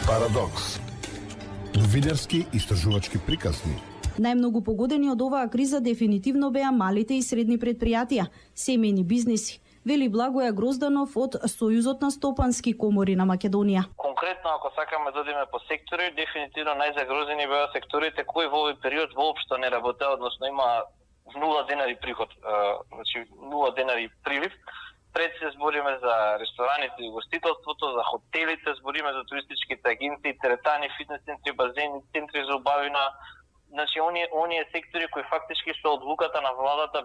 Парадокс. Новинарски истражувачки приказни. Најмногу погодени од оваа криза дефинитивно беа малите и средни предпријатија, семејни бизниси, вели Благоја Грозданов од Сојузот на стопански комори на Македонија. Конкретно, ако сакаме да одиме по сектори, дефинитивно најзагрозени беа секторите кои во овој период воопшто не работеа, односно има 0 денари приход, значи 0 денари прилив. Пред се збориме за рестораните и гостителството, за хотелите, збориме за туристичките агенции, теретани, фитнес центри, базени, центри за убавина. Значи, оние сектори кои фактички со одлука на владата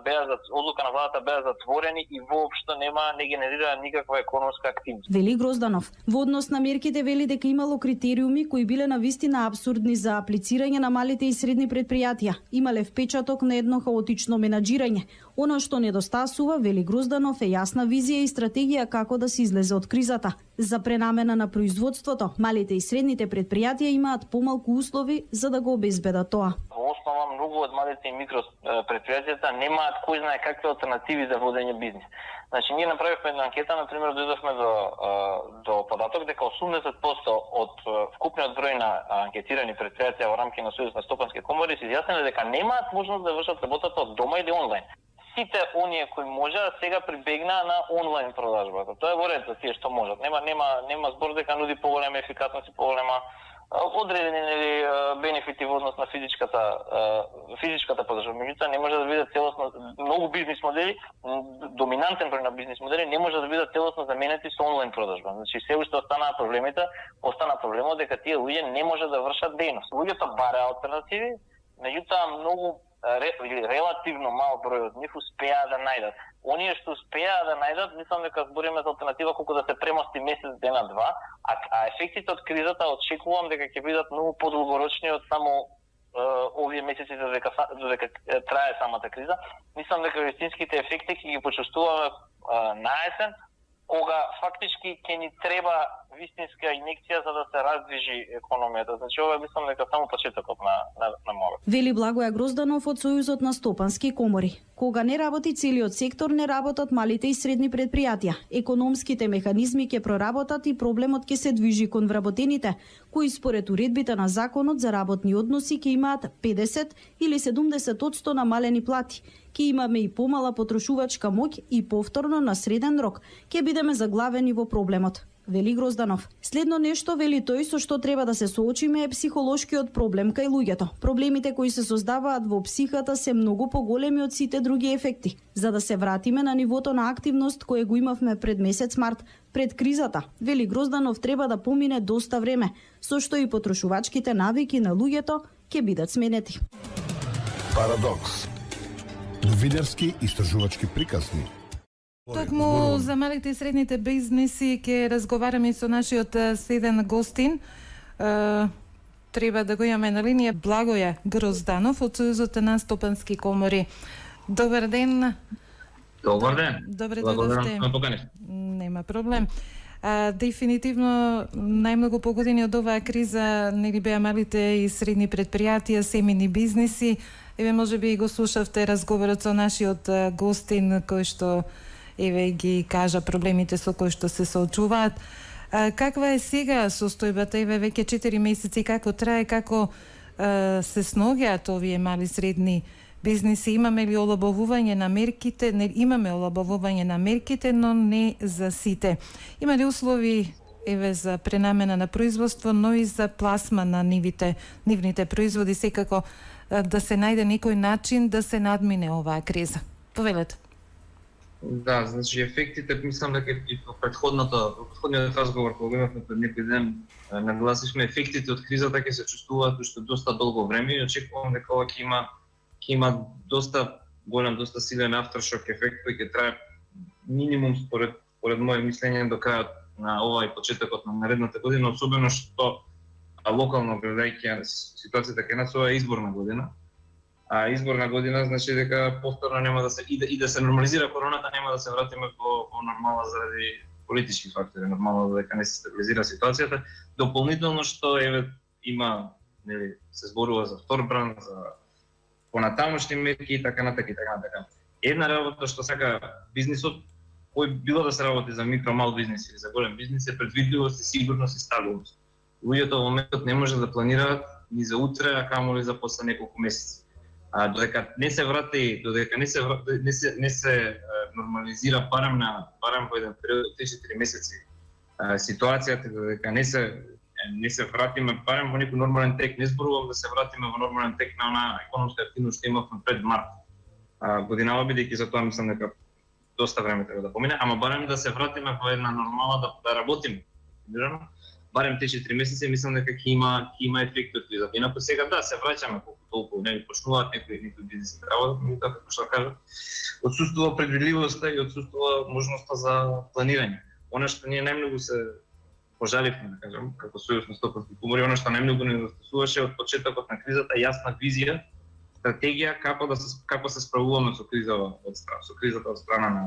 беа затворени и воопшто не генерира никаква економска активност. Вели Грозданов, во однос на мерките вели дека имало критериуми кои биле навистина апсурдни за аплицирање на малите и средни предпријатија. Имале впечаток на едно хаотично менаџирање. Оно што недостасува, вели Грозданов, е јасна визија и стратегија како да се излезе од кризата. За пренамена на производството, малите и средните предпријатија имаат помалку услови за да го обезбедат тоа. Во основа, многу од малите и микро предпријатијата немаат кој знае какви алтернативи за водење бизнис. Значи, ние направивме една анкета, например, дојдовме до податок дека 80% од вкупниот број на анкетирани предпријатија во рамки на Сојуз на стопански комори се изјасниле дека немаат можност да вршат работата од дома или онлайн. Сите оние кои можат сега прибегнаа на онлайн продажбата. Тоа е во ред за тие што можат. Нема збор дека нуди поголема ефикасност и поголема одредени бенефити во однос на физичката подржба. Меѓутоа не може да биде целосно, многу бизнис модели, доминантен број на бизнис модели не може да бидат целосно заменети со онлайн продажба. Значи се уште остана проблемот дека тие луѓе не може да вршат дејност. Луѓето бараа алтернативи, меѓутоа многу релативно мал број од нив успеа да најдат. Оние што успеа да најдат, мислам дека збориме за алтернатива колку да се премости месец дена два, а ефектите од кризата очекувам дека ќе бидат многу подолгорочни од само овие месеци додека трае самата криза. Мислам дека вистинските ефекти ќе ги почувствуваме на есен, кога фактички ќе ни треба вистинска инекција за да се раздвижи економијата. Значи, ова мислам дека само почетокот на мора. Вели Благоја Грозданов од Сојузот на стопански комори. Кога не работи целиот сектор, не работат малите и средни предпријатија. Економските механизми ќе проработат и проблемот ќе се движи кон вработените, кои според уредбите на Законот за работни односи ќе имаат 50 или 70% намалени плати. Ќе имаме и помала потрошувачка моќ и повторно на среден рок ќе бидеме заглавени во проблемот. Вели Грозданов. Следно нешто, вели тој, со што треба да се соочиме е психолошкиот проблем кај луѓето. Проблемите кои се создаваат во психата се многу поголеми од сите други ефекти. За да се вратиме на нивото на активност кое го имавме пред месец март, пред кризата, вели Грозданов, треба да помине доста време, со што и потрошувачките навики на луѓето ќе бидат сменети. Парадокс. Новинарски истражувачки приказни. Токму за малите и средните бизниси ќе разговараме со нашиот седен гостин. Треба да го имаме на линија Благоја Грозданов од Сојузот на стопански комори. Добар ден. Добар ден. Добре дојдовте. Нема проблем. Дефинитивно најмногу погодени од оваа криза нели беа малите и средни предпријатија, семејни бизниси. Еве можеби го слушавте разговорот со нашиот гостин кој што ги кажа проблемите со кои што се соочуваат. Каква е сега состојбата? Еве веќе 4 месеци како трае, како се сногиат овие мали средни бизниси? Имаме ли олабавување на мерките? Не, имаме олабавување на мерките, но не за сите. Има ли услови за пренамена на производство, но и за пласма на нивните производи, секако да се најде некој начин да се надмине оваа криза? Повелете. Да, значи ефектите, мислам дека и во претходниот разговор кој имавме пред некој ден, нагласивме ефектите од кризата ќе се чувствуваат уште доста долго време и очекувам дека ова ќе има доста голем, доста силен авторшок ефект кој ќе трае минимум според моје мислење до крајот на овај почетокот на наредната година, особено што локално гледајќи ситуацијата кај нас, ова е изборна година. А изборна година значи дека повторно нема да се да се нормализира короната, нема да се вратиме во нормала заради политички фактори, нормално дека не се стабилизира ситуацијата. Дополнително што има се зборува за втор бран, за понатамошни мерки и така натака. Една работа што сака бизнисот, кој било да се работи за микро, мал бизнис или за голем бизнис, е предвидливост и сигурност и стабилност. луѓето во моментот не може да планираат ни за утре, а камоли за после неколку месеци. Додека не се врати, не се нормализира барем во еден период од 3-4 месеци ситуацијата, додека не се вратиме барем во некој нормален тек, не зборувам да се вратиме во нормален тек на онаа економска активност што имавме пред март годинава, бидејќи за тоа мислам дека доста време треба да помине, ама барем да се вратиме во една нормала да работиме. Барем 3-4 месеци мислам дека ќе има ефект од кризата. Инаку сега да се враќаме колку толку, нели почнуваат некои бизнеси работат, но така што кажа, отсуствува предвидливоста и отсуствува можноста за планирање. Она што ние најмногу се пожаливме, да кажам, како Сојуз на стопански комори, она што најмногу не недостасуваше од почетокот на кризата јасна визија, стратегија како се справуваме со кризата од страна на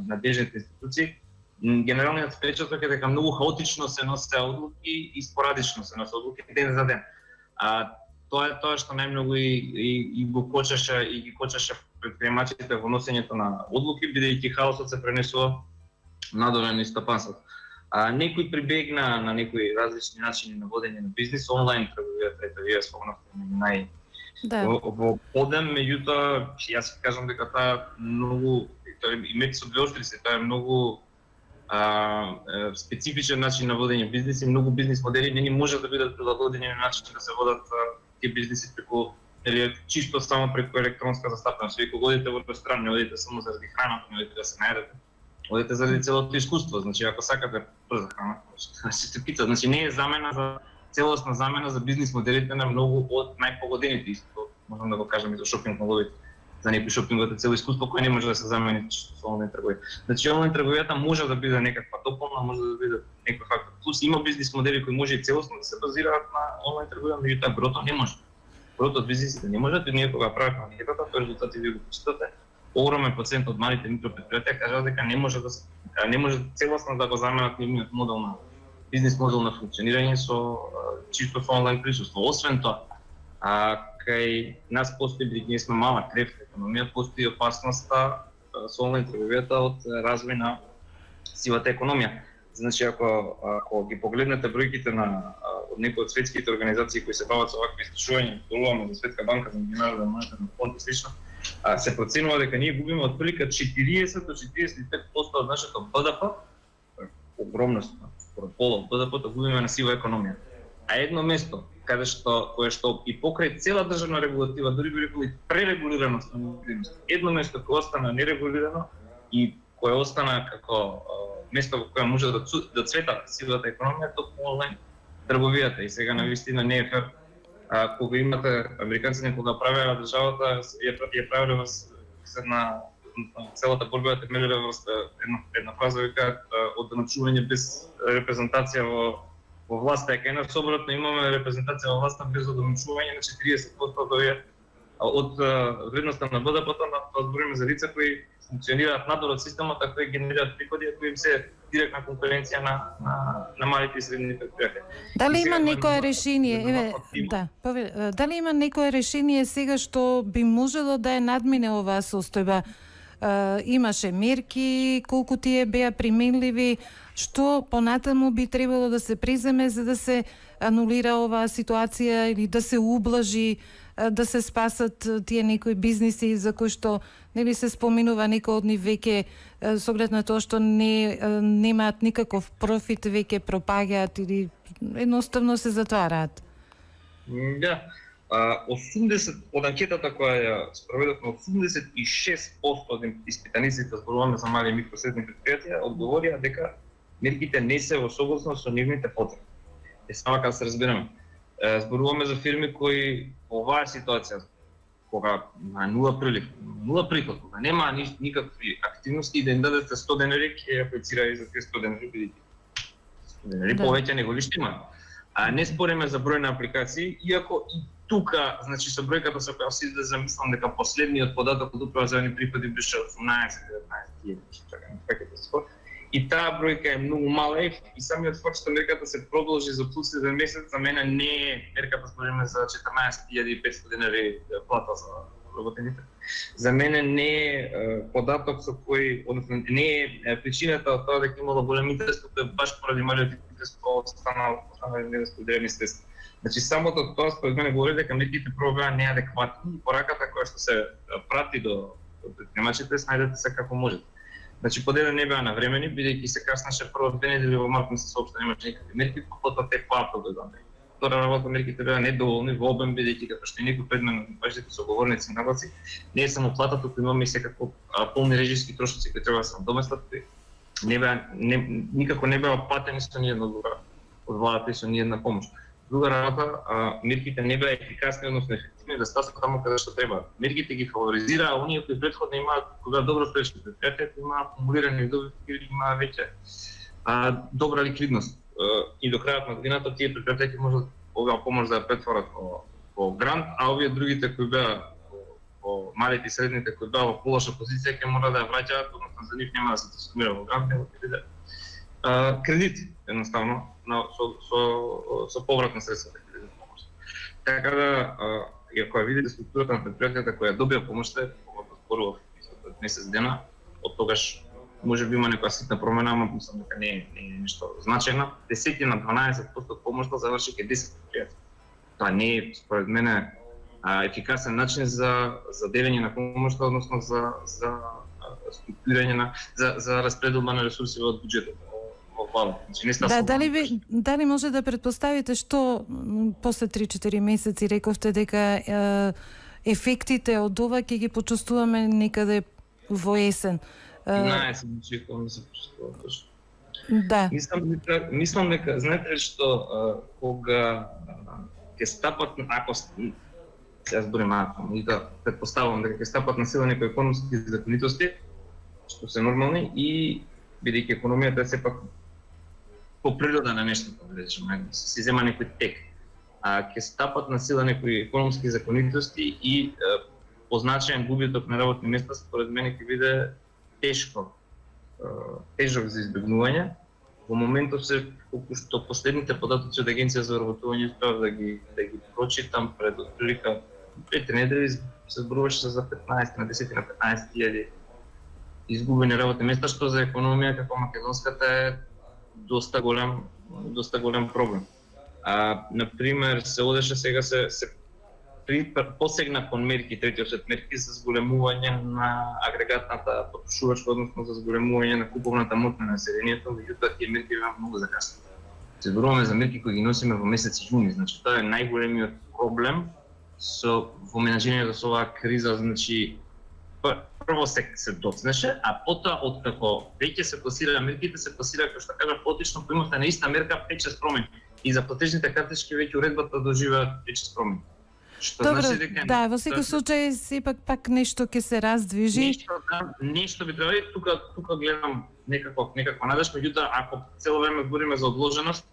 надежните институции. Генералниот впечаток е дека многу хаотично се носе одлуки и спорадично се носе одлуки ден за ден. Тоа е тоа што најмногу и го кочеше предприемачите во носењето на одлуки, бидејќи хаосот се пренесува надоле низ стопанството. Некој прибегна на некои различни начини на водење на бизнис, онлайн трговијата, ето вие спомнавте во подем, меѓутоа јас ќе кажам дека таа многу, и меѓу со две острице, таа е многу специфичен начин на водење бизнис и многу бизнис модели не може да бидат прилагодени на начин да се водат тие бизниси преку чисто само преку електронска застапеност. Вие кога одите во ресторан, не одите само заради храната, не одите да се наедете, одите заради целото искуство. Значи ако сакате брза храна, ќе се питат. Значи не е замена за целосна замена за бизнис моделите на многу од најпогодените исто, можам да го кажам и за шопинг моловите. За некој шопингот е цело искуство кое не може да се замени со онлайн трговија. Значи онлайн трговијата може да биде некаква дополна, може да биде некој фактор плюс. Има бизнис модели кои може и целосно да се базираат на онлайн трговија, меѓутоа грото не може. Грото од бизнисите не можат и ние кога правиме анкетата, тој резултати ви го почитате. Огромен процент од малите микропредпријатија кажат дека не може целосно да го заменат нивниот модел на бизнис модел на функционирање со чисто со онлайн присуство. Освен тоа, кај нас постои, бидејќи ние сме мала кревка економија, постои опасноста со онлайн трговијата од развој на сивата економија. Значи ако ги погледнете бројките на од некои од светските организации кои се бават со овакви истражувања, зборуваме за Светска банка, за Меѓународен монетарен фонд и слично, се проценува дека ние губиме отприлика 40 до 45% од нашето БДП, огромност, според пола од БДП, губиме на сива економија. А едно место кое што и покрај цела државна регулатива, дури би рекол и пререгулираност на бизнис, едно место кое остана нерегулирано и кое остана како место во кое може да цвета сивата економија, токму онлайн трговијата. И сега навистина не е фер кога имате американците кога правеа државата ја правеле на целата борба ја темелеле во една фраза вика од научување без репрезентација во власта. Кај нас обратно имаме репрезентација во власта без одомчување на 40% од вредноста на БДП-то, тоа збориме за лица кои функционираат надвор од системот, а кои генерираат приходи, кои им се директна конкуренција на малите и средни предпријатија. Дали има некое решение, дали има некое решение сега што би можело да ја надмине оваа состојба? Имаше мерки, колку тие беа применливи, што понатаму би требало да се преземе за да се анулира оваа ситуација или да се ублажи, да се спасат тие некои бизниси за кои што нели се споминува некои од нив веќе со оглед на тоа што немаат никаков профит, веќе пропагаат или едноставно се затвараат. Да. 80 од анкетата која ја спроведовме, 86% од испитаниците, зборуваме за мали и микросредни предпријатија, одговорија дека мерките не се во согласност со нивните потреби. Само кога се разбереме, зборуваме за фирми кои во оваа ситуација, кога на нула приход, кога нема никакви активности и да им дадете 100 денари, ќе ја аплицира и за 100 денари, бидејќи повеќе него ли што има. Не спориме за број на апликации, иако и тука, значи со бројката со која се излезе, мислам дека последниот податок од управа за јавни приходи беше 18-19 и таа бројка е многу мала и самиот факт што мерката се продолжи за плюс 1 месец, за мене не е мерката, збориме за 14.500 денари плата работените. За мене не е податок со кој, односно не е причината од тоа дека имало голем интерес, туку е баш поради малиот интерес по останалите нераспределени средства. Значи самото тоа според мене говори дека мерките прво беа неадекватни и пораката која што се прати до предприемачите снајдете се како можете. Значи поделен не беа навремени, бидејќи се каснаше прво 2 недели во март се соопшти немаше никакви мерки, потоа те патот дојдоа. Втора работа мерките беа недоволни во обем, бидејќи како што некој пред мене вашите соговорници нагласи, не е само плата, туку имаме и секако полни режиски трошоци кои треба да се надоместат. Никако не беа платени со ниедна друга од владата и со ниедна помош. Друга работа, мерките не беа ефикасни, односно ефективни да стасат таму каде што треба. Мерките ги фаворизираа оние кои претходно имаат, кога добро стоечки предпријатија, имаат акумулирани добити, имаа веќе добра ликвидност. И до крајот на годината тие предпријатија ќе можат оваа помош да ја претворат во грант, а овие другите кои беа во малите и средните кои беа во полоша позиција ќе мора да ја враќаат, односно за нив нема да се трансформира во грант, него ќе биде кредит едноставно со повратна средства дека биде помош. Така да, ако ја видите структурата на предпријатијата која добија помошта, скоро пред месец дена, од тогаш може би има некоја ситна промена, ама мислам дека не е нешто значајно. 10-12% од помошта заврши кај 10 предпријатија. Тоа не е според мене ефикасен начин за делење на помошта, односно за структурирање за распределба на ресурси од буџетот. Дали може да претпоставите што после 3-4 месеци рековте дека ефектите од ова ќе ги почувствуваме некаде во есен? Наесен очекувам да се почувствува точно. Да. Мислам дека знаете што кога ќе стапат, ако сега зборим и да претпоставувам дека ќе стапат на сила некои економски законитости, што се нормални и бидејќи економијата е сепак по природа на нештото, да речеме, се зема некој тек. Ќе стапат на сила некои економски законитости и позначаен губиток на работни места, според мене ќе биде тежок за избегнување. Во моментов се колку што последните податоци од Агенција за вработување успеав да ги прочитам пред отприлика 5 недели се зборуваше за 15 на 10 на 15 000 изгубени работни места, што за економија како македонската е доста голем проблем. Например, се одеше сега се посегна кон мерки, третиот сет мерки за зголемување на агрегатната потрошувачка, односно за зголемување на куповната моќ на населението, меѓутоа тие мерки беа многу закасни. Се зборуваме за мерки кои ги носиме во месец јуни, значи тоа е најголемиот проблем во менаџирањето со оваа криза, значи прво се доцнеше, а потоа откако веќе се класира мерките, се класира, како што кажа, потично поимавте на иста мерка 5-6 промени. И за платежните картички веќе уредбата доживеа 5-6 промени. Добро, да, во секој случај сепак пак нешто ќе се раздвижи. Нешто би требало, тука гледам некаква надеж, меѓутоа ако цело време збориме за одложеност,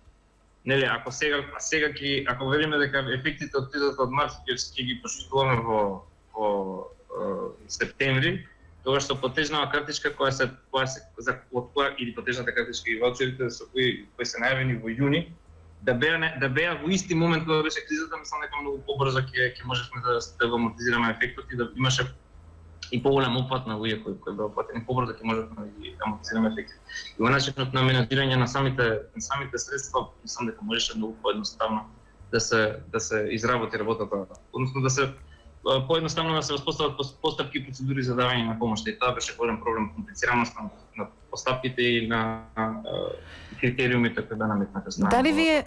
нели, ако велиме дека ефектите од кризата од март ќе ги почувствуваме во септември, тогаш што платежната картичка или платежната картичка и ваучерите со кои се најавени во јуни, да беа во исти момент кога беше кризата, мислам дека многу побрзо ќе можевме да го амортизираме ефектот и да имаше и поголем опфат на луѓе кои беа платени побрзо, ќе можевме да ги амортизираме ефектот. И во начинот на менаџирање на самите средства, мислам дека можеше многу поедноставно да се изработи работата, односно да се поедноставно да се воспостават постапки и процедури за давање на помош. И тоа беше голем проблем, комплицираност на постапките и на критериумите кои беа наметнати страна.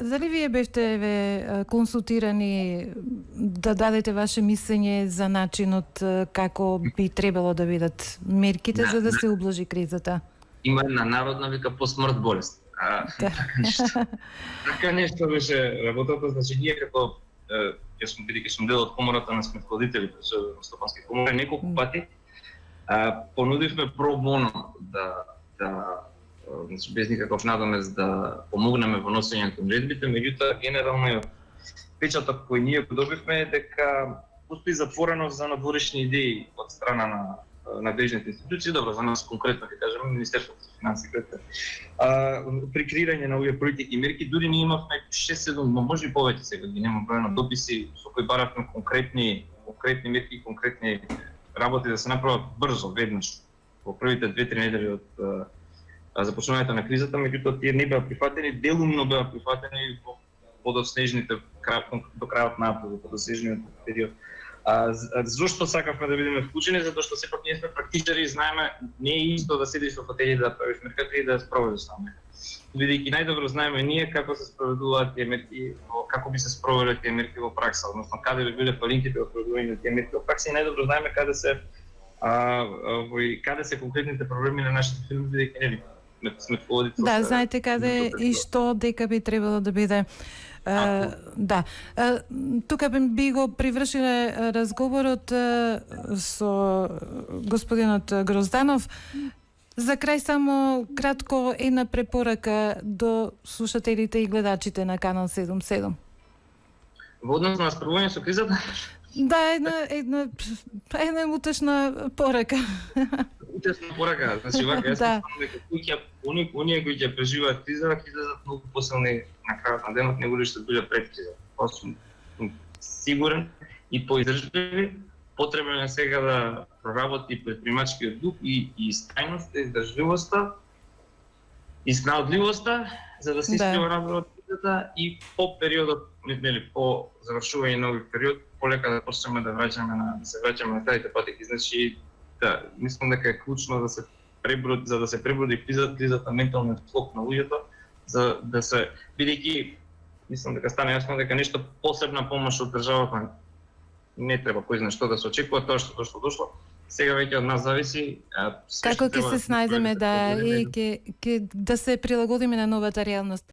Дали вие бевте консултирани да дадете ваше мислење за начинот како би требало да бидат мерките за да се ублажи кризата? Има една народна вика по смрт болест. Така нешто беше работата, значи ние како бидејќи сум дел од комората на сметкоодители на Стопански комори, неколку пати понудивме про боно значи без никаков надомест да помогнеме во носењето на уредбите, меѓутоа генерално печатот кој ние го добивме е дека постои затвореност за надворешни идеи од страна на надлежните институции, добро за нас конкретно ќе кажеме Министерството за финансиите. При креирање на овие политики и мерки дури ние имавме 6-7, може и повеќе сега ги нема бројно дописи со кои баравме конкретни конкретни мерки, конкретни работи да се направат брзо, веднаш, во првите 2-3 недели од започнувањето на кризата, меѓутоа тие не беа прифатени, делумно беа прифатени во подоснежните до крајот на април, подоснежниот период. Зошто сакавме да бидеме вклучени? Затоа што сепак ние сме практичари и знаеме, не е исто да седиш во фотели да правиш мерката и да ја спроведеш саме. Бидејќи најдобро знаеме ние како се спроведуваат тие мерки, како би се спровеле тие мерки во пракса, односно каде би биле фалинките во спроведување на тие мерки во пракса и најдобро знаеме каде се конкретните проблеми на нашите фирми, бидејќи нели сме водите. Да, знаете каде и што дека би требало да биде. Да. Тука би го привршиле разговорот со господинот Грозданов. За крај само кратко една препорака до слушателите и гледачите на Канал 77. Во однос на справување со кризата? Да, една утешна порака. Утешна порака, значи вака, јас мислам дека оние кои ќе преживеат криза, ќе излезат многу посилни на крајот на денот, него ли што биле пред криза. Сум сигурен и поиздржливи, потребно е сега да проработи предпримачкиот дух и стајноста, издржливоста и снаодливоста, за да се исплива работа и по периодот, нели, по завршување на овој период, полека да почнеме да се враќаме на старите патеки. Значи, да, мислам дека е клучно да се преброди, за да се преброди кризата менталниот склоп на луѓето, за да се, бидејќи мислам дека стане јасно дека нешто посебна помош од државата не треба кој знае што да се очекува, тоа што дошло. Сега веќе од нас зависи како ќе се снајдеме и да се прилагодиме на новата реалност.